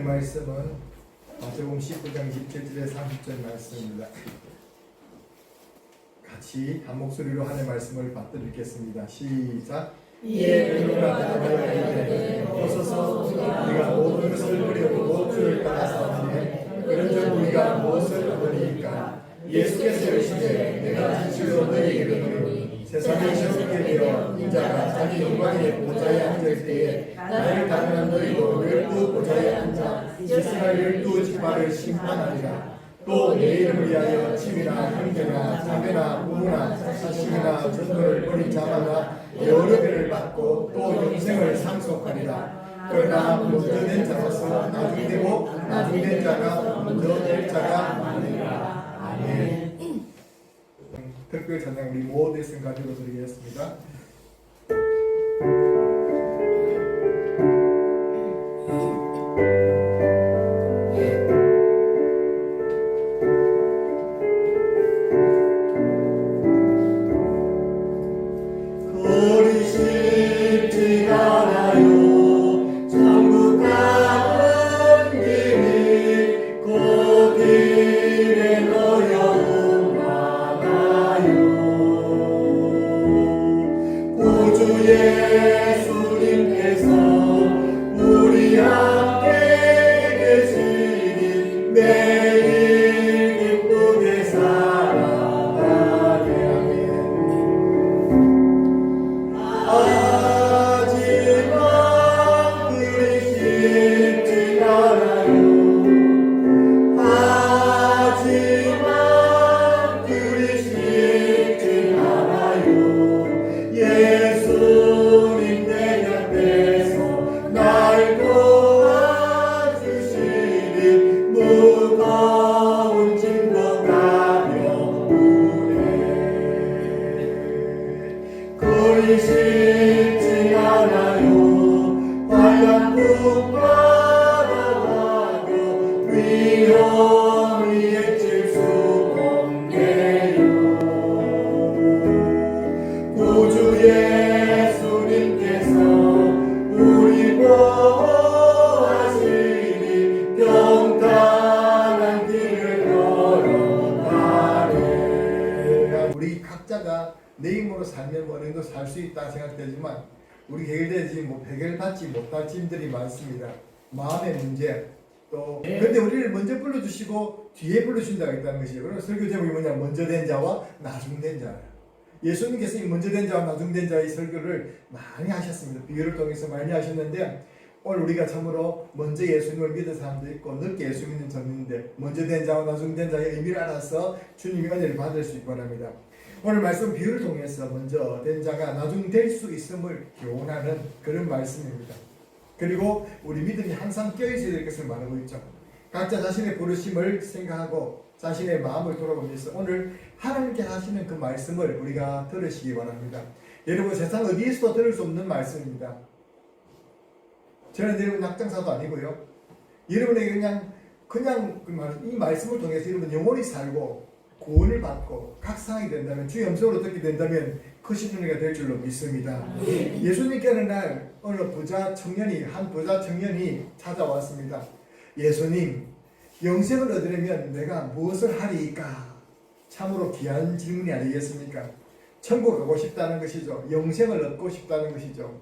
말씀은 마태복음 19장 27절에 30절 말씀입니다. 같이 한 목소리로 하나님의 말씀을 받들겠습니다. 시작. 이에 베드로가 대답하여 이르되 오소서 우리가 모든 것을 버리고 주를 따라서하네 그런즉 우리가 무엇을 얻으리이까. 예수께서 이르시되 내가 진실로 너희에게 이르노니 세상에 세우게 되어 인자가 자기 영광의 보좌에 앉을 때에 나를 따르는 너희도 12 보좌에 앉아 이스라엘 12지파를 심판하리라. 또 내 이름을 위하여 침이나 형제나 자매나 부모나 자식이나 전도를 벌인 자마다 여러 배를 받고 또 영생을 상속하리라. 그러나 먼저 된 자로서 나중되고 나중된 자가 먼저 될 자가 많으리라. 아멘. 특별 찬양 우리 모두의 승 가지고 드리겠습니다. 예수님께서 우리 함께 계시니 매일 기쁘게 살아가게 하지만 그리 쉽지 않아요. 하지만 그리 쉽지 않아요. 예수님 내 곁에서 날 도와주시니 무거운 짐도 가벼우네. 그리 쉽지 않아요. 환란뿐 바라봐도 위험이 해칠 수 없네요. 구주 예수님께서 우리 보호하시니 평탄한 길을 걸어가네. 우리 각자가 내 힘으로 살면 어느 정도 살 수 있다 생각되지만 우리 해결되지 해결받지 못할 짐들이 많습니다. 마음의 문제 또 근데 우리를 먼저 불러주시고 뒤에 불러주신다고 했다는 것이에요. 그럼 설교 제목이 뭐냐? 먼저 된 자와 나중 된 자. 예수님께서 이 먼저 된 자와 나중 된 자의 설교를 많이 하셨습니다. 비유를 통해서 많이 하셨는데 오늘 우리가 참으로 먼저 예수님을 믿은 사람도 있고 늦게 예수 믿는 사람도 있는데 먼저 된 자와 나중 된 자의 의미를 알아서 주님의 은혜를 받을 수 있기 바랍니다. 오늘 말씀 비유를 통해서 먼저 된 자가 나중 될 수 있음을 교훈하는 그런 말씀입니다. 그리고 우리 믿음이 항상 껴있어야 될 것을 말하고 있죠. 각자 자신의 부르심을 생각하고 자신의 마음을 돌아보면서 오늘 하나님께 하시는 그 말씀을 우리가 들으시기 바랍니다. 여러분 세상 어디에서도 들을 수 없는 말씀입니다. 저는 여러분 약장사도 아니고요. 여러분에게 그냥 이 말씀을 통해서 여러분 영원히 살고 구원을 받고 각성하게 된다면 주의 음성으로 듣게 된다면 크신 은혜가 될 줄로 믿습니다. 예수님께는 날 어느 한 부자 청년이 찾아왔습니다. 예수님, 영생을 얻으려면 내가 무엇을 하리이까? 참으로 귀한 질문이 아니겠습니까? 천국 가고 싶다는 것이죠. 영생을 얻고 싶다는 것이죠.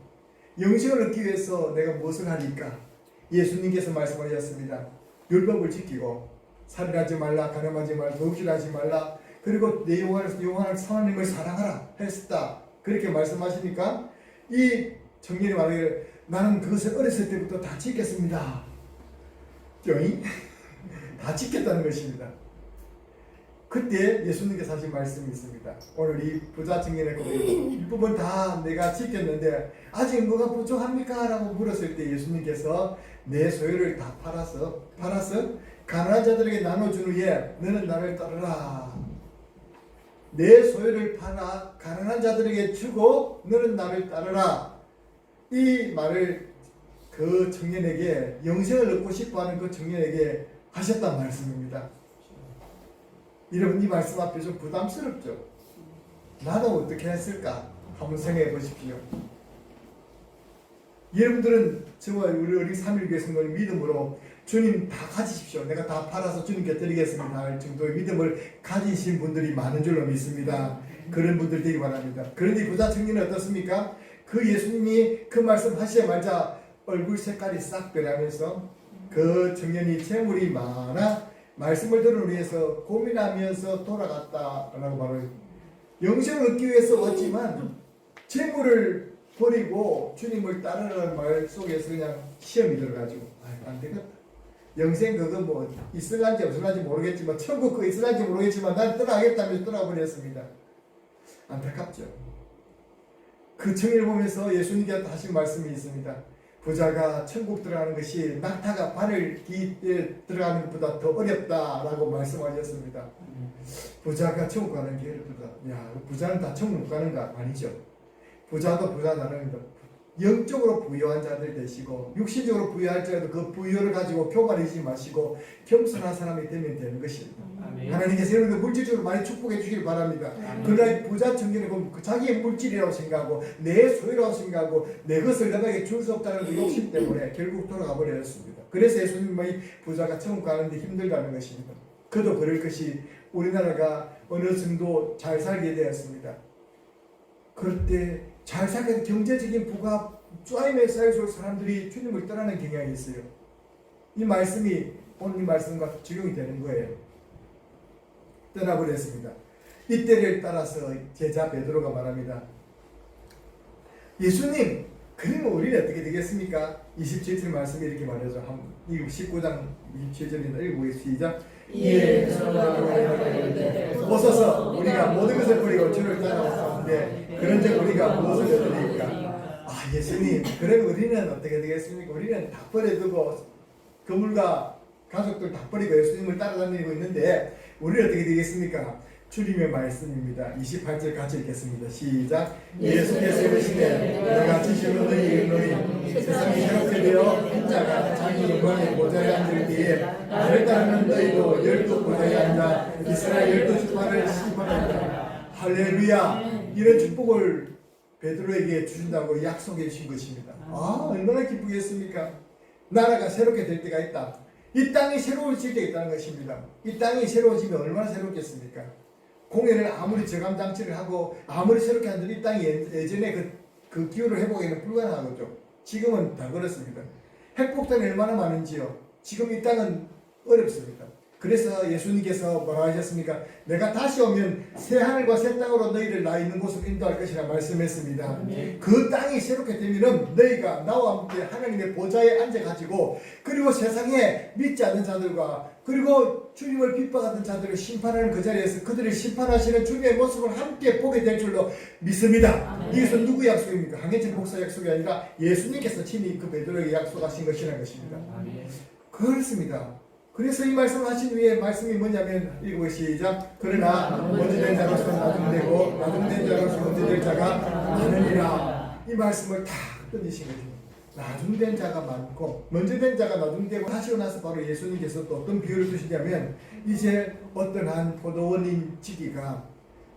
영생을 얻기 위해서 내가 무엇을 하리이까? 예수님께서 말씀하셨습니다. 율법을 지키고 살인하지 말라, 간음하지 말라, 도둑질하지 말라, 그리고 내 영원한 하나님을 사랑하라 했다. 그렇게 말씀하시니까 이 청년이 말하기를 나는 그것을 어렸을 때부터 다 지켰습니다. 다 지켰다는 것입니다. 그때 예수님께서 하신 말씀이 있습니다. 오늘 이 부자 청년의 고백 일부분 다 내가 지켰는데 아직 뭐가 부족합니까? 라고 물었을 때 예수님께서 내 소유를 다 팔아서 가난한 자들에게 나눠준 후에 너는 나를 따르라. 내 소유를 팔아 가난한 자들에게 주고 너는 나를 따르라. 이 말을 그 청년에게 영생을 얻고 싶어하는 그 청년에게 하셨단 말씀입니다. 여러분 이 말씀 앞에 좀 부담스럽죠? 나도 어떻게 했을까? 한번 생각해 보십시오. 여러분들은 정말 우리 어린 3.1교회 성도님 믿음으로 주님 다 가지십시오. 내가 다 팔아서 주님께 드리겠습니다 할 정도의 믿음을 가지신 분들이 많은 줄로 믿습니다. 그런 분들 되기 바랍니다. 그런데 부자 청년은 어떻습니까? 그 예수님이 그 말씀 하시자마자 얼굴 색깔이 싹 변하면서 그 청년이 재물이 많아 말씀을 들으러 위해서 고민하면서 돌아갔다라고 말을 영생을 얻기 위해서 왔지만 재물을 버리고 주님을 따르라는 말 속에서 그냥 시험이 들어가지고 안 되겠다. 영생 그거 뭐 있을란지 없을란지 모르겠지만 천국 그거 있을란지 모르겠지만 난 떠나겠다면서 떠나버렸습니다. 안타깝죠. 그 청년을 보면서 예수님께 하신 말씀이 있습니다. 부자가 천국 들어가는 것이 낙타가 바늘 뒤에 들어가는 것보다 더 어렵다라고 말씀하셨습니다. 부자가 천국 가는 게 어렵다. 야, 부자는 다 천국 못 가는가? 아니죠. 부자도 부자 나름입니다. 영적으로 부유한 자들 되시고 육신적으로 부유할지라도 그 부유를 가지고 교만하지 마시고 겸손한 사람이 되면 되는 것입니다. 하나님께서 여러분들 물질적으로 많이 축복해 주시길 바랍니다. 그러나 부자 청년을 보면 자기의 물질이라고 생각하고 내 소유라고 생각하고 내 것을 남에게 줄 수 없다는 그 욕심 때문에 결국 돌아가 버렸습니다. 그래서 예수님의 부자가 천국 가는데 힘들다는 것입니다. 그도 그럴 것이 우리나라가 어느 정도 잘 살게 되었습니다. 그럴 때 잘 살게 경제적인 부가 쪼임에 쌓일수록 사람들이 주님을 떠나는 경향이 있어요. 이 말씀이 오늘 이 말씀과 적용이 되는 거예요. 떠나버렸습니다. 이때를 따라서 제자 베드로가 말합니다. 예수님, 그러면 우리는 어떻게 되겠습니까? 27절 말씀이 이렇게 말하죠. 19장 27절입니다. 읽고 시작. 예, 오소서 우리가 모든 것을 버리고 주를 따라왔는데 그런즉 우리가 무엇을 얻으리까? 아, 예수님, 그러면 우리는 어떻게 되겠습니까? 우리는 다 버려두고 그물과 가족들 다 버리고 예수님을 따라다니고 있는데 우리는 어떻게 되겠습니까? 주님의 말씀입니다. 28절 같이 읽겠습니다. 시작. 예수께서 이르시되 내가 지시로 너희 이르노니 세상이 새롭게 되어 인자가 자기 영광의 보좌에 앉을 때에 나를 따르는 너희도 12 보좌에 앉아 이스라엘 12지파를 심판한다. 할렐루야. 이런 축복을 베드로에게 주신다고 약속해 주신 것입니다. 아, 얼마나 기쁘겠습니까? 나라가 새롭게 될 때가 있다. 이 땅이 새로워질 때가 있다는 것입니다. 이 땅이 새로워지면 얼마나 새롭겠습니까? 공해를 아무리 저감장치를 하고 아무리 새롭게 한들 이 땅이 예전에 그 기후를 회복하기는 불가능하겠죠. 지금은 다 그렇습니다. 핵폭탄이 얼마나 많은지요. 지금 이 땅은 어렵습니다. 그래서 예수님께서 뭐라 하셨습니까? 내가 다시 오면 새 하늘과 새 땅으로 너희를 나 있는 곳으로 인도할 것이라 말씀했습니다. 그 땅이 새롭게 되면은 너희가 나와 함께 하나님의 보좌에 앉아가지고 그리고 세상에 믿지 않는 자들과 그리고 주님을 핍박하던 자들을 심판하는 그 자리에서 그들을 심판하시는 주님의 모습을 함께 보게 될 줄로 믿습니다. 이것은 누구 약속입니까? 한계철 목사 약속이 아니라 예수님께서 친히 그 베드로에게 약속하신 것이라는 것입니다. 그렇습니다. 그래서 이 말씀을 하신 후에 말씀이 뭐냐면 읽고 시작. 그러나 먼저 된 자로서 나중되고 나중된 자로서 먼저 될 자가 많으니라. 이 말씀을 다 던지신 거죠. 나중된 자가 많고 먼저 된 자가 나중되고 하시고 나서 바로 예수님께서 또 어떤 비유를 두시냐면 이제 어떤 한 포도원인 지기가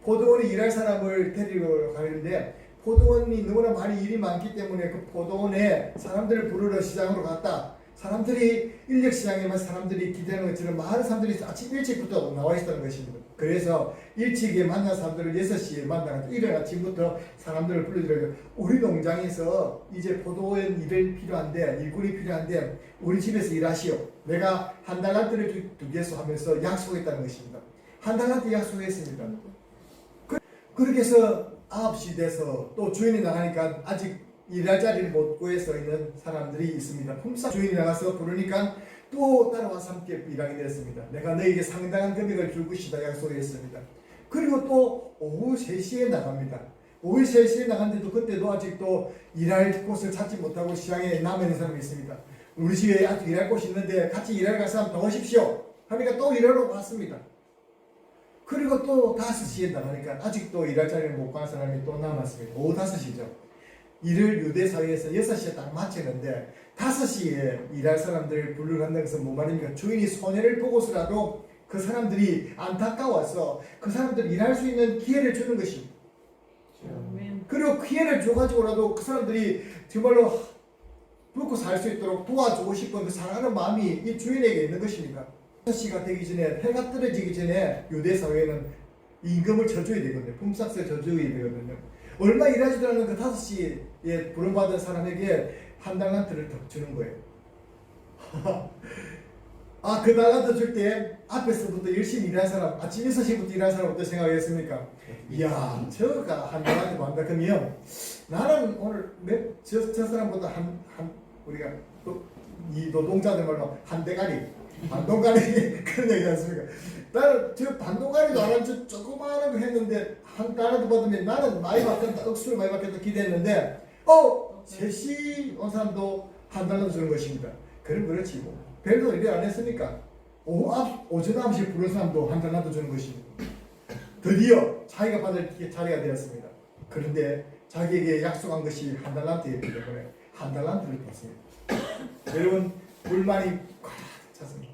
포도원에 일할 사람을 데리러 가는데 포도원이 너무나 많이 일이 많기 때문에 그 포도원에 사람들을 부르러 시장으로 갔다. 사람들이 인력시장에만 사람들이 기대하는 것처럼 많은 사람들이 아침 일찍부터 나와 있었다는 것입니다. 그래서 일찍에 만난 사람들을 6시에 만나서 이른 아침부터 사람들을 불러들여요. 우리 농장에서 이제 포도원 일을 필요한데 일꾼이 필요한데 우리 집에서 일하시오. 내가 한 달란트를 주겠소 하면서 약속했다는 것입니다. 한 달란트 약속했습니다. 그렇게 해서 9시 돼서 또 주인이 나가니까 아직 일할 자리를 못 구해서 있는 사람들이 있습니다. 품삯 주인이 나가서 부르니까 또 따라와서 함께 일하게 됐습니다. 내가 너에게 상당한 금액을 줄 것이다 약속했습니다. 그리고 또 오후 3시에 나갑니다. 오후 3시에 나갔는데도 그때도 아직도 일할 곳을 찾지 못하고 시장에 남아있는 사람이 있습니다. 우리 집에 아직 일할 곳이 있는데 같이 일할 갈 사람 더 오십시오. 하니까 또 일하러 갔습니다. 그리고 또 5시에 나가니까 아직도 일할 자리를 못 간 사람이 또 남았습니다. 오후 5시죠. 일을 유대사회에서 6시에 딱 마치는데 5시에 일할 사람들을 부르간다는 것은 뭐 말입니까? 주인이 손해를 보고서라도 그 사람들이 안타까워서 그 사람들 일할 수 있는 기회를 주는 것입니다. 그리고 기회를 줘가지고라도 그 사람들이 정말로 먹고 살 수 있도록 도와주고 싶은 그 사랑하는 마음이 이 주인에게 있는 것입니다. 6시가 되기 전에, 해가 떨어지기 전에 유대 사회는 임금을 쳐줘야 되거든요. 품삯을 쳐줘야 되거든요. 얼마 일하지도 않은 그 5시에 부름받은 사람에게 한 달란트를 더 주는 거예요. 아, 그 달란트 줄 때 앞에서부터 열심히 일한 사람, 아침 6시부터 일한 사람 어떻게 생각했습니까? 이야, 저가 한 달란트 받는다 그러면 나는 오늘 저 사람보다 우리가 이 노동자들 말로 한 대가리, 반동가리 그런 얘기 않습니까? 나는 저 반동가리도 안 한 저 조그마한 거 했는데 한 달란트 받으면 나는 많이 받겠다, 억수로 많이 받겠다 기대했는데 3시 온 사람도 한 달란트 주는 것입니다. 그럼 그렇지 뭐. 별도 일을 안 했으니까 오전 9시에 부른 사람도 한 달란트 주는 것입니다. 드디어 자기가 받을 자리가 되었습니다. 그런데 자기에게 약속한 것이 한 달란트였기 때문에 한 달란트를 받습니다. 여러분 불만이 꽉 찼습니다.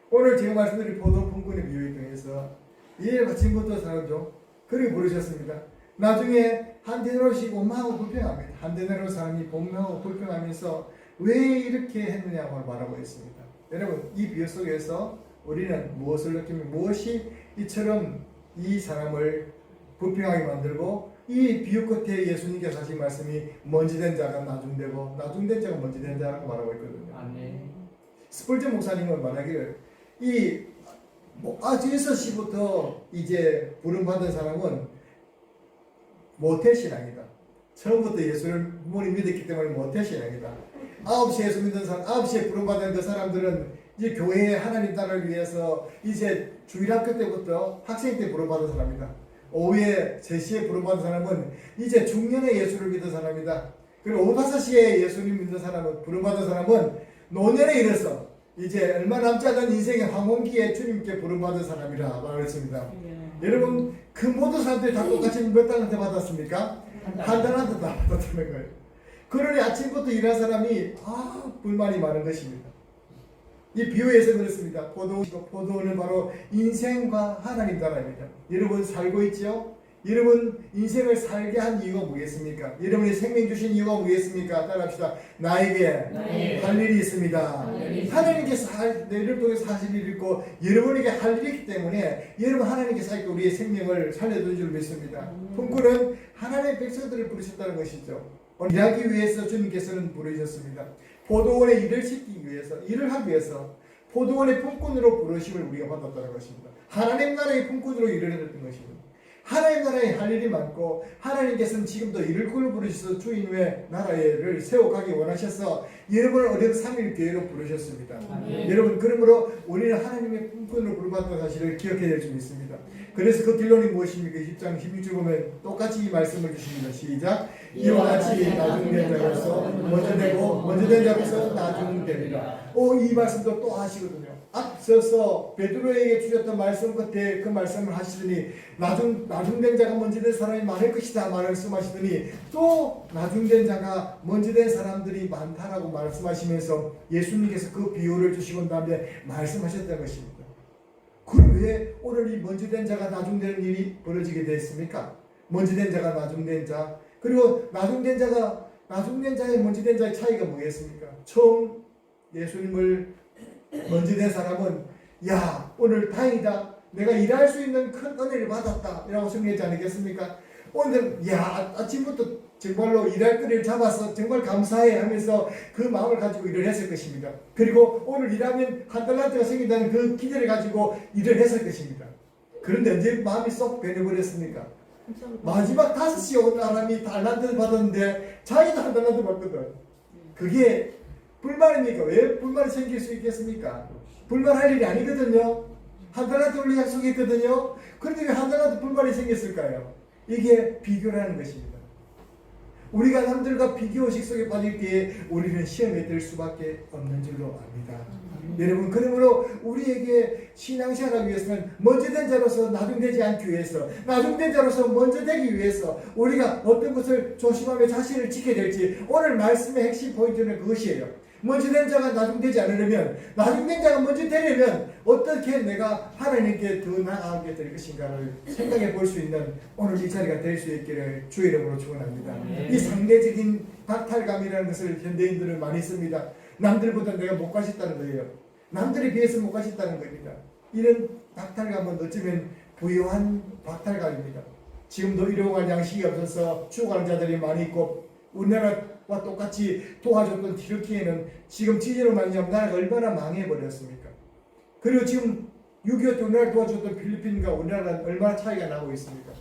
오늘 제가 말씀드린 포도 품꾼의 비유에 통해서 이해가 지금부터 사람죠. 그렇게 부르셨습니다. 나중에 한 데나로씩 원망하고 불평합니다. 한 데나로 사람이 원망하고 불평하면서 왜 이렇게 했느냐고 말하고 있습니다. 여러분 이 비유 속에서 우리는 무엇을 느끼면 무엇이 이처럼 이 사람을 불평하게 만들고 이 비유 끝에 예수님께서 하신 말씀이 먼지된 자가 나중되고 나중된 자가 먼지된 자라고 말하고 있거든요. 아멘. 스펄전 목사님은 말하기를 아주 6시부터 이제 부름받은 사람은 모태신앙이다. 처음부터 예수를 부모님 믿었기 때문에 모태신앙이다. 9시에 예수 믿는 사람, 9시에 부름받은 그 사람들은 이제 교회의 하나님 나라를 위해서 이제 주일학교 때부터 학생 때 부름받은 사람이다. 오후에 3시에 부름받은 사람은 이제 중년에 예수를 믿은 사람이다. 그리고 오후 5시에 예수님 믿는 사람은 부름받은 사람은 노년에 이르러서 이제 얼마 남지 않은 인생의 황혼기에 주님께 부름받은 사람이라 말했습니다. 여러분 그 모든 사람들이 다 똑같이 몇 달란트 받았습니까? 한 달란트 다 받았다는 거예요. 그러니 아침부터 일한 사람이 불만이 많은 것입니다. 이 비유에서 그렇습니다. 포도원은 바로 인생과 하나님 나라입니다. 여러분 살고 있죠? 여러분 인생을 살게 한 이유가 뭐겠습니까? 여러분이 생명 주신 이유가 뭐겠습니까? 따라합시다. 나에게 할 일이 있습니다. 하나님께서 너희를 통해서 하실 일이 있고 여러분에게 할 일이 있기 때문에 여러분 하나님께서 우리의 생명을 살려준 줄 믿습니다. 품꾼은 하나님의 백성들을 부르셨다는 것이죠. 일하기 위해서 주님께서는 부르셨습니다. 포도원에 일을 시키기 위해서, 일을 하기 위해서 포도원의 품꾼으로 부르심을 우리가 받았다는 것입니다. 하나님 나라의 품꾼으로 일을 했던 것입니다. 하나님 나라에 할 일이 많고 하나님께서는 지금도 일꾼을 부르셔서 주인의 나라를 세워가기 원하셔서 여러분을 어린 3일 교회로 부르셨습니다. 여러분 그러므로 우리는 하나님의 품꾼으로 부름받는 사실을 기억해야 될 줄 믿습니다. 그래서 그 결론이 무엇입니까? 10장 16절 보면 똑같이 이 말씀을 주십니다. 시작. 이와 같이 나중된 자로서 먼저 되고 먼저 된 자로서 나중되리라. 이 말씀도 또 하시거든요. 앞서서 베드로에게 주셨던 말씀 끝에 그 말씀을 하시더니 나중된 자가 먼저 된 사람이 많을 것이다 말씀하시더니 또 나중된 자가 먼저 된 사람들이 많다라고 말씀하시면서 예수님께서 그 비유를 주시고 다음에 말씀하셨다는 것입니다. 그럼 왜 오늘 이 먼저 된 자가 나중되는 일이 벌어지게 됐습니까? 먼저 된 자가 나중된 자, 그리고 나중된 자의 먼저 된 자의 차이가 뭐겠습니까? 처음 예수님을 먼저 된 사람은 오늘 다행이다, 내가 일할 수 있는 큰 은혜를 받았다 라고 생각하지 않겠습니까? 오늘 아침부터 정말로 일할 거리를 잡아서 정말 감사해 하면서 그 마음을 가지고 일을 했을 것입니다. 그리고 오늘 일하면 한 달란트가 생긴다는 그 기대를 가지고 일을 했을 것입니다. 그런데 언제 마음이 쏙 변해버렸습니까? 마지막 5시에 온 사람이 달란트를 받았는데 자기도 한 달란트 받거든. 그게 불만입니까? 왜 불만이 생길 수 있겠습니까? 불만할 일이 아니거든요. 한 달란트 원래 약속했거든요. 그런데 왜 한 달란트 불만이 생겼을까요? 이게 비교라는 것입니다. 우리가 남들과 비교의식 속에 빠질 때에 우리는 시험에 들 수밖에 없는 줄로 압니다. 여러분 그러므로 우리에게 신앙생활하기 위해서는 먼저 된 자로서 나중되지 않기 위해서, 나중된 자로서 먼저 되기 위해서 우리가 어떤 것을 조심하며 자신을 지켜야 될지 오늘 말씀의 핵심 포인트는 그것이에요. 먼저 된 자가 나중되지 않으려면, 나중된 자가 먼저 되려면 어떻게 내가 하나님께 더 나아가게 될 것인가를 생각해 볼 수 있는 오늘 이 자리가 될 수 있기를 주의 이름으로 축원합니다. 이 상대적인 박탈감이라는 것을 현대인들은 많이 씁니다. 남들보다 내가 못 가셨다는 거예요. 남들에 비해서 못 가셨다는 겁니다. 이런 박탈감은 어쩌면 부유한 박탈감입니다. 지금도 일용할 양식이 없어서 죽어가는 자들이 많이 있고, 우리나라와 똑같이 도와줬던 튀르키예는 지금 지진으로 말미암아 나라가 얼마나 망해버렸습니까? 그리고 지금 6.25 때 우리나라를 도와줬던 필리핀과 우리나라는 얼마나 차이가 나고 있습니까?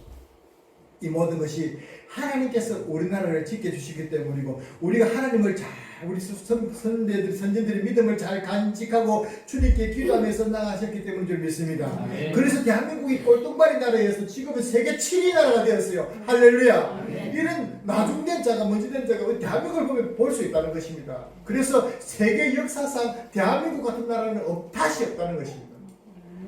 이 모든 것이 하나님께서 우리나라를 지켜주시기 때문이고, 우리가 하나님을 잘, 우리 선진들의 믿음을 잘 간직하고 주님께 기도하면서 나가셨기 때문인 줄 믿습니다. 그래서 대한민국이 꼴통발이 나라에서 지금은 세계 7위 나라가 되었어요. 할렐루야. 이런 나중된 자가, 먼저 된 자가 대한민국을 보면 볼 수 있다는 것입니다. 그래서 세계 역사상 대한민국 같은 나라는 다시 없다는 것입니다.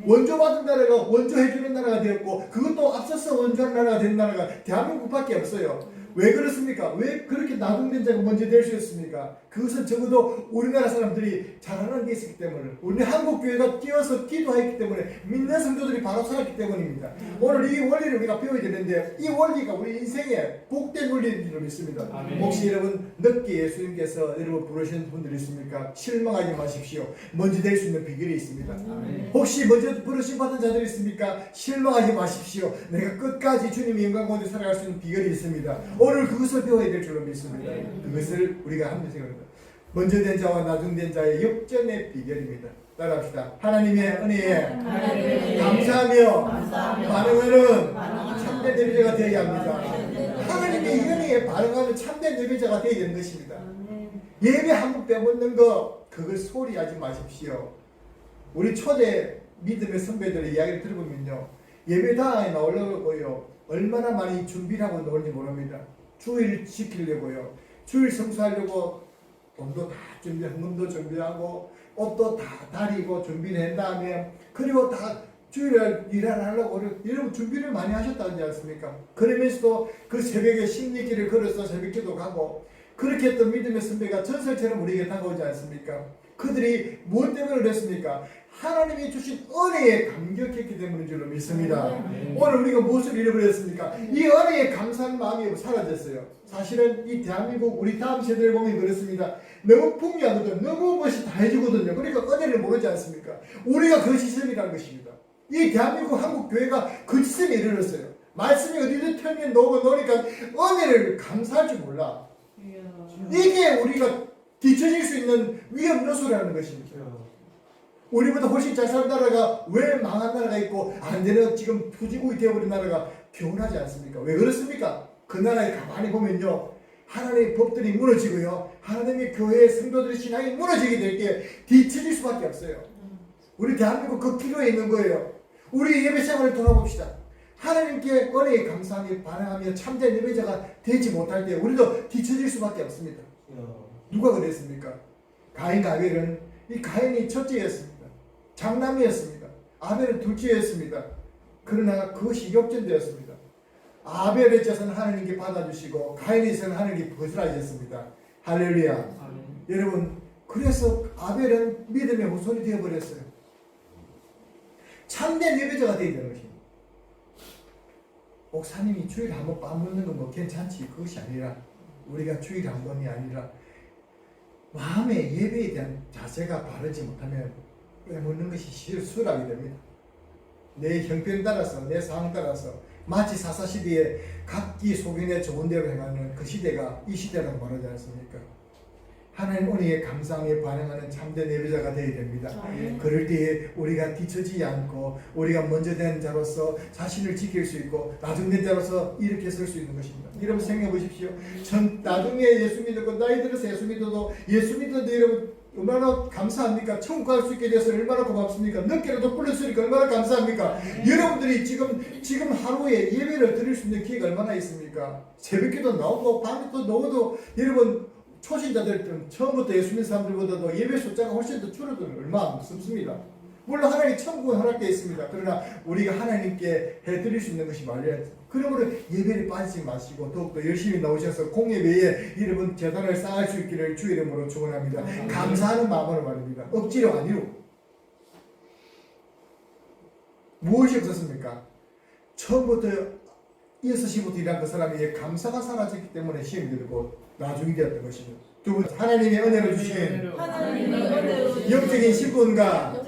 원조받은 나라가 원조해주는 나라가 되었고, 그것도 앞서서 원조하는 나라가 된 나라가 대한민국밖에 없어요. 왜 그렇습니까? 왜 그렇게 나중된 자가 먼저 될 수 있습니까? 그것은 적어도 우리나라 사람들이 잘하는 게 있었기 때문에, 우리 한국교회가 뛰어서 기도했기 때문에, 믿는 성도들이 바로 살았기 때문입니다. 오늘 이 원리를 우리가 배워야 되는데, 이 원리가 우리 인생의 복된 원리인 줄 믿습니다. 혹시 여러분 늦게 예수님께서 여러분 부르신 분들이 있습니까? 실망하지 마십시오. 먼저 될 수 있는 비결이 있습니다. 혹시 먼저 부르심 받은 자들이 있습니까? 실망하지 마십시오. 내가 끝까지 주님의 영광 가운데 살아갈 수 있는 비결이 있습니다. 오늘 그것을 배워야 될 줄로 믿습니다. 그것을 우리가 하면 생각합니다. 먼저 된 자와 나중된 자의 역전의 비결입니다. 따라합시다. 하나님의 은혜에 감사하며 반응하는 참된 예배자가 되어야 합니다. 하나님의 은혜에 반응하는 참된 예배자가 되어야 되는 것입니다. 예배 한 번 빼먹는 거, 그걸 소홀히 하지 마십시오. 우리 초대 믿음의 선배들의 이야기를 들어보면요, 예배당에 나오려고요 얼마나 많이 준비를 하고 나오는지 모릅니다. 주일 지키려고요, 주일 성수하려고 돈도 다 준비, 헌금도 준비하고 옷도 다 다리고 준비를 한 다음에, 그리고 다 주일날 일을 하려고 여러분 준비를 많이 하셨다지 않습니까? 그러면서도 그 새벽에 십리길을 걸어서 새벽기도 가고, 그렇게 했던 믿음의 선배가 전설처럼 우리에게 다가오지 않습니까? 그들이 무엇 때문에 그랬습니까? 하나님이 주신 은혜에 감격했기 때문인 줄로 믿습니다. 오늘 우리가 무엇을 잃어버렸습니까? 이 은혜에 감사한 마음이 사라졌어요. 사실은 이 대한민국 우리 다음 세대를 보면 그렇습니다. 너무 풍요하거든, 너무 무엇이 다 해주거든요. 그러니까 은혜를 모르지 않습니까? 우리가 그 시스템이라는 것입니다. 이 대한민국 한국교회가 그 시스템에 이르렀어요. 말씀이 어디든 펴면 놓으니까 은혜를 감사할 줄 몰라. 이게 우리가 뒤처질 수 있는 위험 요소라는 것입니다. 우리보다 훨씬 잘 사는 나라가 왜 망한 나라가 있고 안 되는 지금 투지국이 되어버린 나라가 개운하지 않습니까? 왜 그렇습니까? 그 나라에 가만히 보면요, 하나님의 법들이 무너지고요, 하나님의 교회의 성도들의 신앙이 무너지게 될 때 뒤처질 수밖에 없어요. 우리 대한민국 그 기로에 있는 거예요. 우리 예배 생활을 돌아봅시다. 하나님께 은혜에 감사하며 반응하며 참된 예배자가 되지 못할 때 우리도 뒤처질 수밖에 없습니다. 누가 그랬습니까? 가인과 아벨은, 이 가인이 첫째였습니다. 장남이었습니다. 아벨은 둘째였습니다. 그러나 그것이 역전되었습니다. 아벨의 자손은 하나님께 받아주시고 가인의 자손은 하나님께 거스라졌습니다. 할렐루야. 여러분, 그래서 아벨은 믿음의 후손이 되어버렸어요. 참된 예배자가 되어야 되는 것입니다. 목사님이 주일에 한 번 빵 먹는 건 뭐 괜찮지, 그것이 아니라, 우리가 주일에 한 번이 아니라 마음의 예배에 대한 자세가 바르지 못하면 빼먹는 것이 수락이 됩니다. 내 형편 따라서, 내 상황 따라서, 마치 사사시대에 각기 소견에 좋은 대로 행하는 그 시대가 이 시대라고 말하지 않습니까? 하나님 은혜에 감사하며 반응하는 참된 예배자가 되어야 됩니다. 그럴 때에 우리가 뒤처지지 않고 우리가 먼저 된 자로서 자신을 지킬 수 있고 나중된 자로서 이렇게 설 수 있는 것입니다. 여러분 생각해 보십시오. 나중에 예수 믿었고 나이 들어서 예수 믿어도 여러분 얼마나 감사합니까? 천국 갈 수 있게 돼서 얼마나 고맙습니까? 늦게라도 불렀으니까 얼마나 감사합니까? 여러분들이 지금 하루에 예배를 드릴 수 있는 기회가 얼마나 있습니까? 새벽기도 나오고 밤에도 나오도, 여러분 초신자들 처음부터 예수 믿는 사람들보다도 예배 숫자가 훨씬 더 줄어드는 얼마 없습니다. 물론 하나님 천국은 허락되어 있습니다. 그러나 우리가 하나님께 해드릴 수 있는 것이 말이야지. 그러므로 예배를 빠지지 마시고 더욱더 열심히 나오셔서 공예배에 여러분 재단을 쌓을 수 있기를 주의 이름으로 축원합니다. 감사하는 마음으로 말입니다. 억지로 아니로. 무엇이 없었습니까? 처음부터 6시부터 일한 그 사람이 감사가 사라졌기 때문에 시험이 들고 나중이 되었던 것입니다. 두 번째, 하나님의 은혜를 주신 영적인 신분과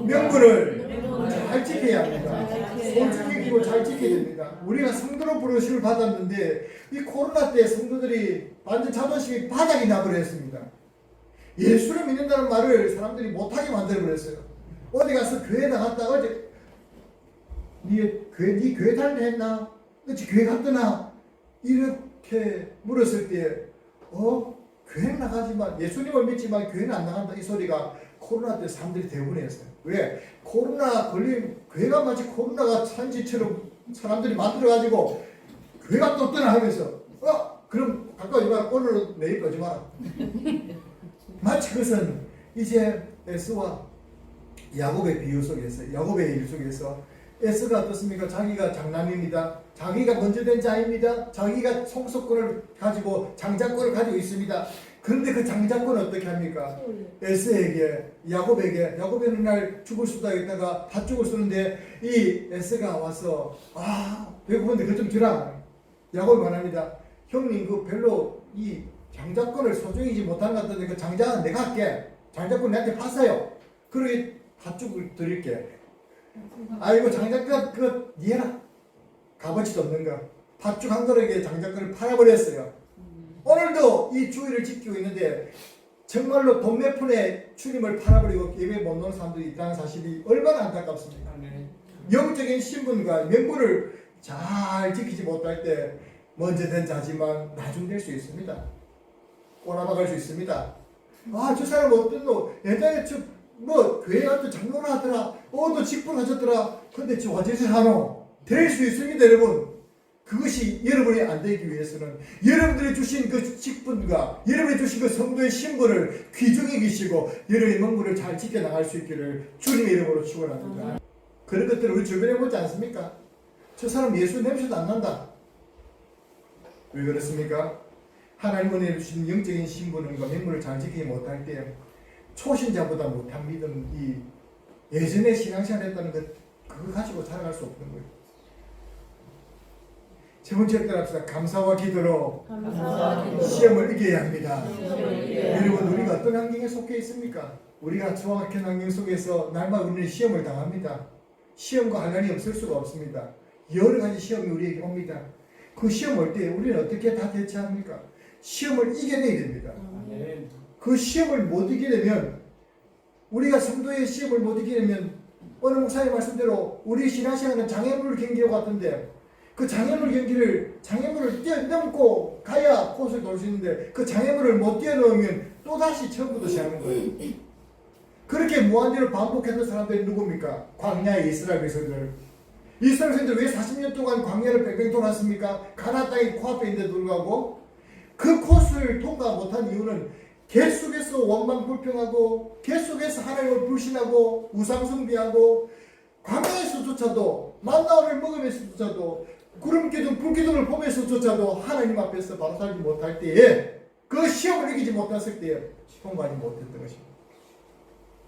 명분을 잘 지켜야 합니다. 소중히 지키고 잘 지켜야 됩니다. 우리가 성도로 부르심을 받았는데 이 코로나 때 성도들이 완전 자존심이 바닥이 나버렸습니다. 예수를 믿는다는 말을 사람들이 못하게 만들어버렸어요. 어디 가서 교회 나갔다 어제 네 교회 다녔나? 어찌 교회 갔더나? 이렇게 물었을 때 교회는 나가지만 예수님을 믿지만 교회는 안 나간다 이 소리가 코로나 때 사람들이 대부분 했어요. 왜? 코로나 걸린 교회가 마치 코로나가 산지처럼 사람들이 만들어가지고 교회가 또 떠나 하면서 그럼 가까이 마 오늘 내일 거지 마라. 마치 그것은 이제 에스와 야곱의 비유 속에서 야곱의 일 속에서 에스가 어떻습니까? 자기가 장남입니다. 자기가 먼저 된 자입니다. 자기가 총수권을 가지고 장자권을 가지고 있습니다. 그런데 그 장자권을 어떻게 합니까? 에스에게 야곱에는 날 죽을 수도 하겠다가 다 죽을 쓰는데 이 에스가 와서 배고픈데 그것 좀 주라. 야곱이 말합니다. 형님 그 별로 이 장자권을 소중히지 못한 것 같은데 그 장자는 내가 할게. 장자권 내한테 파세요. 그러게 팥죽을 드릴게. 아이고 장자권 그거 니 해라. 값어치도 없는 거. 팥죽 한 그릇에 장자권을 팔아버렸어요. 오늘도 이 주의를 지키고 있는데 정말로 돈 몇 푼에 주님을 팔아버리고 예배 못 놓는 사람들이 있다는 사실이 얼마나 안타깝습니까? 영적인 신분과 명분을 잘 지키지 못할 때 먼저 된 자지만 나중 될 수 있습니다. 꼬나박을 수 있습니다. 저 사람 어떤 놈 예전에 교회 가서 장로를 하더라. 또 직분 가졌더라. 근데 저 어디서 하노? 될 수 있습니다, 여러분. 그것이 여러분이 안 되기 위해서는 여러분들이 주신 그 직분과 여러분이 주신 그 성도의 신분을 귀중히 기시고 여러분의 명분을 잘 지켜나갈 수 있기를 주님의 이름으로 축원합니다. 그런 것들을 우리 주변에 보지 않습니까? 저 사람 예수 냄새도 안 난다. 왜 그렇습니까? 하나님 은혜 주신 영적인 신분과 명분을 잘 지키지 못할 때 초신자보다 못한 믿음, 이 예전에 신앙생활 했다는 그거 가지고 살아갈 수 없는 거예요. 세 번째 따라합시다. 감사와 기도로 시험을 이겨야 합니다. 여러분 우리가 어떤 환경에 속해 있습니까? 우리가 정확한 환경 속에서 날마다 우리는 시험을 당합니다. 시험과 환란이 없을 수가 없습니다. 여러 가지 시험이 우리에게 옵니다. 그 시험 올 때 우리는 어떻게 다 대처합니까? 시험을 이겨내야 됩니다. 그 시험을 못 이기려면 우리가 성도의 시험을 못 이기려면 어느 목사님 말씀대로 우리 신앙생활은 장애물 경기와 같은데 그 장애물을 뛰어넘고 가야 코스를 돌 수 있는데 그 장애물을 못 뛰어넘으면 또다시 처음부터 시작하는 거예요. 그렇게 무한대로 반복했던 사람들이 누굽니까? 광야의 이스라엘 백성들. 이스라엘 백성들 왜 40년 동안 광야를 뺑뺑 돌았습니까? 가나안 땅이 코앞에 있는데 불구하고 그 코스를 통과 못한 이유는 계속해서 원망 불평하고 계속해서 하나님을 불신하고 우상 숭배하고 광야에서조차도 만나를 먹으면서조차도 구름기둥 불기둥을 보면서조차도 하나님 앞에서 바로 살지 못할 때에 그 시험을 이기지 못했을 때에 통과하지 못했던 것입니다.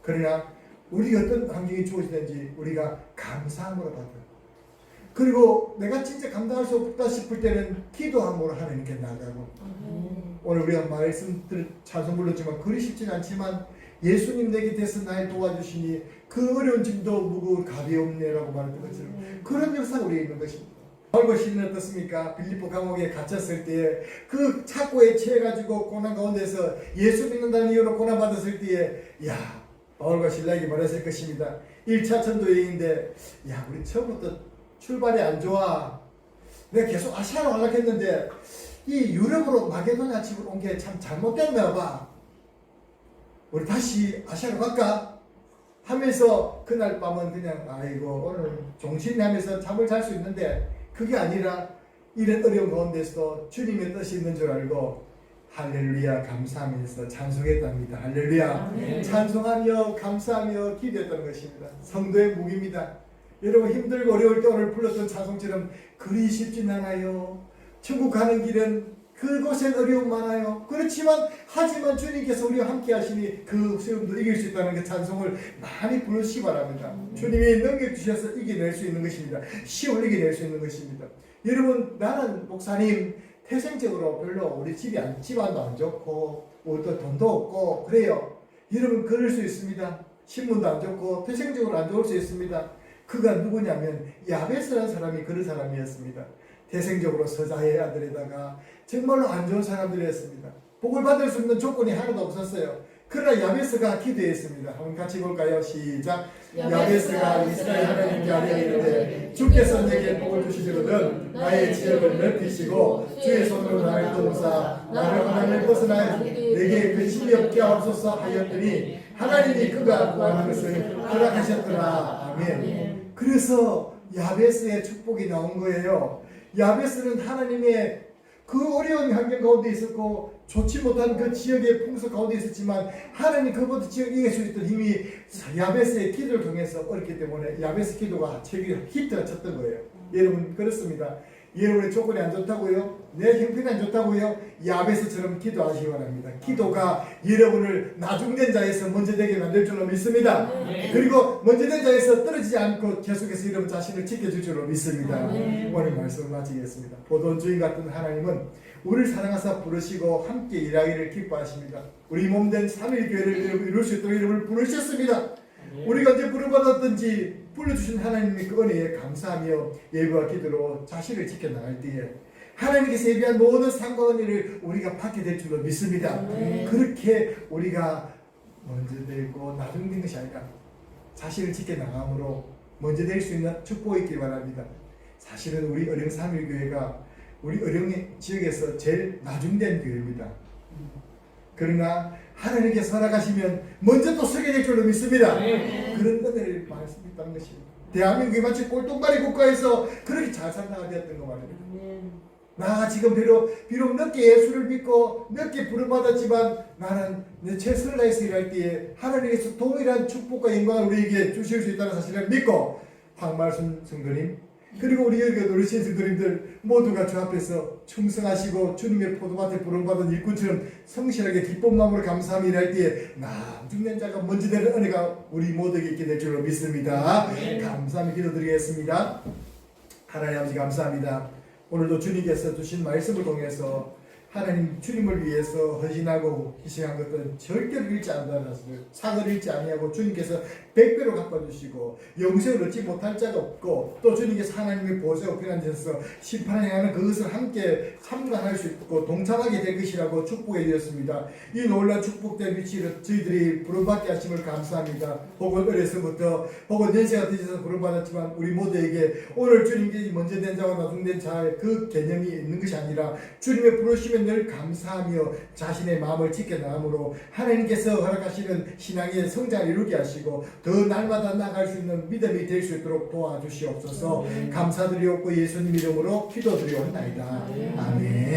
그러나 우리 어떤 환경이 주어지든지 우리가 감사함으로 받아요. 그리고 내가 진짜 감당할 수 없다 싶을 때는 기도함으로 하나님께 나가고 오늘 우리가 말씀들 찬송 불렀지만 그리 쉽지는 않지만 예수님 내 곁에서 날 도와주시니 그 어려운 짐도 무거운 가벼움네라고 말했던 것처럼 그런 역사가 우리에 있는 것입니다. 바울과 신은 어떻습니까? 빌립보 감옥에 갇혔을 때 그 착고에 취해가지고 고난 가운데서 예수 믿는다는 이유로 고난 받았을 때에 바울과 신라에게 말했을 것입니다. 1차 전도 여행인데 우리 처음부터 출발이 안 좋아. 내가 계속 아시아로 가려고 했는데 이 유럽으로 마게도냐 집으로 온 게 참 잘못됐나 봐. 우리 다시 아시아로 갈까? 하면서 그날 밤은 그냥 오늘 종신하면서 잠을 잘 수 있는데 그게 아니라 이런 어려운 가운데서도 주님의 뜻이 있는 줄 알고 할렐루야 감사하면서 찬송했답니다. 할렐루야. 아멘. 찬송하며 감사하며 기도했다는 것입니다. 성도의 무기입니다. 여러분 힘들고 어려울 때 오늘 불렀던 찬송처럼 그리 쉽진 않아요. 천국 가는 길은 그곳엔 어려움 많아요. 그렇지만 하지만 주님께서 우리와 함께 하시니 그 시험도 이길 수 있다는 그 찬송을 많이 부르시기 바랍니다. 주님이 넘겨주셔서 이겨낼 수 있는 것입니다. 시험을 이겨낼 수 있는 것입니다. 여러분 나는 목사님 태생적으로 별로 우리 집안도 안 좋고 또 돈도 없고 그래요. 여러분 그럴 수 있습니다. 신분도 안 좋고 태생적으로 안 좋을 수 있습니다. 그가 누구냐면 야베스라는 사람이 그런 사람이었습니다. 태생적으로 서자의 아들에다가 정말로 안 좋은 사람들이었습니다. 복을 받을 수 있는 조건이 하나도 없었어요. 그러나 야베스가 기도했습니다. 한번 같이 볼까요? 시작. 야베스가 이스라엘 하나님께 아뢰어 이르되 주께서 내게 복을 주시거든 나의 지역을 넓히시고 주의 손으로 나를 도우사 나를 하나님을 벗어나 내게 근심이 없게 하옵소서 하였더니 하나님이 그가 구하는 것을 허락하셨더라. 아멘. 그래서 야베스의 축복이 나온 거예요. 야베스는 하나님의 그 어려운 환경 가운데 있었고 좋지 못한 그 지역의 풍수 가운데 있었지만 하나님 그보다 지역을 이길 수 있던 힘이 야베스의 기도를 통해서 얻었기 때문에 야베스 기도가 히트가 쳤던 거예요. 여러분 그렇습니다. 여러분의 조건이 안 좋다고요? 내 형편이 안 좋다고요? 야베스처럼 기도하시기 바랍니다. 기도가 여러분을 나중된 자에서 먼저 되게 만들 줄로 믿습니다. 그리고 먼저 된 자에서 떨어지지 않고 계속해서 여러분 자신을 지켜줄 줄로 믿습니다. 오늘 말씀을 마치겠습니다. 보돈 주인 같은 하나님은 우리를 사랑하사 부르시고 함께 일하기를 기뻐하십니다. 우리 몸된 3일 교회를 이룰 수 있도록 여러분을 부르셨습니다. 우리가 언제 부름받았든지 불러주신 하나님의 그 은혜에 감사하며 예배와 기도로 자신을 지켜나갈 때에 하나님께서 예비한 모든 상과 은혜를 우리가 받게 될 줄로 믿습니다. 그렇게 우리가 먼저 되고 나중된 것이 아니라 자신을 지켜나감으로 먼저 될 수 있는 축복이 있길 바랍니다. 사실은 우리 어령 3일교회가 우리 어령 지역에서 제일 나중된 교회입니다. 그러나 하나님께서 허락하시면 먼저 또 서게 될 줄로 믿습니다. 그런 은혜를 받을 수 있다는 것입니다. 대한민국이 마치 꼴똥바리 국가에서 그렇게 잘 살다가 되었던 거 말입니다. 나 지금 비록 늦게 예수를 믿고 늦게 부름받았지만 나는 내 최선을 다해서 일할 때에 하나님께서 동일한 축복과 영광을 우리에게 주실 수 있다는 사실을 믿고 황말순 성도님 그리고 우리 여기 어르신 성도님들 모두가 주 앞에서 충성하시고 주님의 포도밭에 부름받은 일꾼처럼 성실하게 기쁜 마음으로 감사하며 일할 때에 나중된 자가 먼저 되는 은혜가 우리 모두에게 있게 될 줄로 믿습니다. 감사하며 기도드리겠습니다. 하나님 아버지 감사합니다. 오늘도 주님께서 주신 말씀을 통해서 하나님 주님을 위해서 헌신하고 희생한 것들은 절대로 잃지 않는다는 것을 상을 잃지 아니하고 주님께서 100배로 갚아주시고 영생을 얻지 못할 자가 없고 또 주님께서 하나님의 보좌 우편에 앉아서 심판을 행하는 그것을 함께 참관할 수 있고 동참하게 될 것이라고 축복해 주셨습니다. 이 놀라운 축복된 위치를 저희들이 부름받게 하심을 감사합니다. 혹은 어려서부터 혹은 연세가 되셔서 부름받았지만 우리 모두에게 오늘 주님께 먼저 된 자와 나중된 자의 그 개념이 있는 것이 아니라 주님의 부르심에 늘 감사하며 자신의 마음을 지켜나감으로 하나님께서 허락하시는 신앙의 성장을 이루게 하시고 더 날마다 나아갈 수 있는 믿음이 될 수 있도록 도와주시옵소서. 감사드리옵고 예수님 이름으로 기도드리옵나이다. 아멘.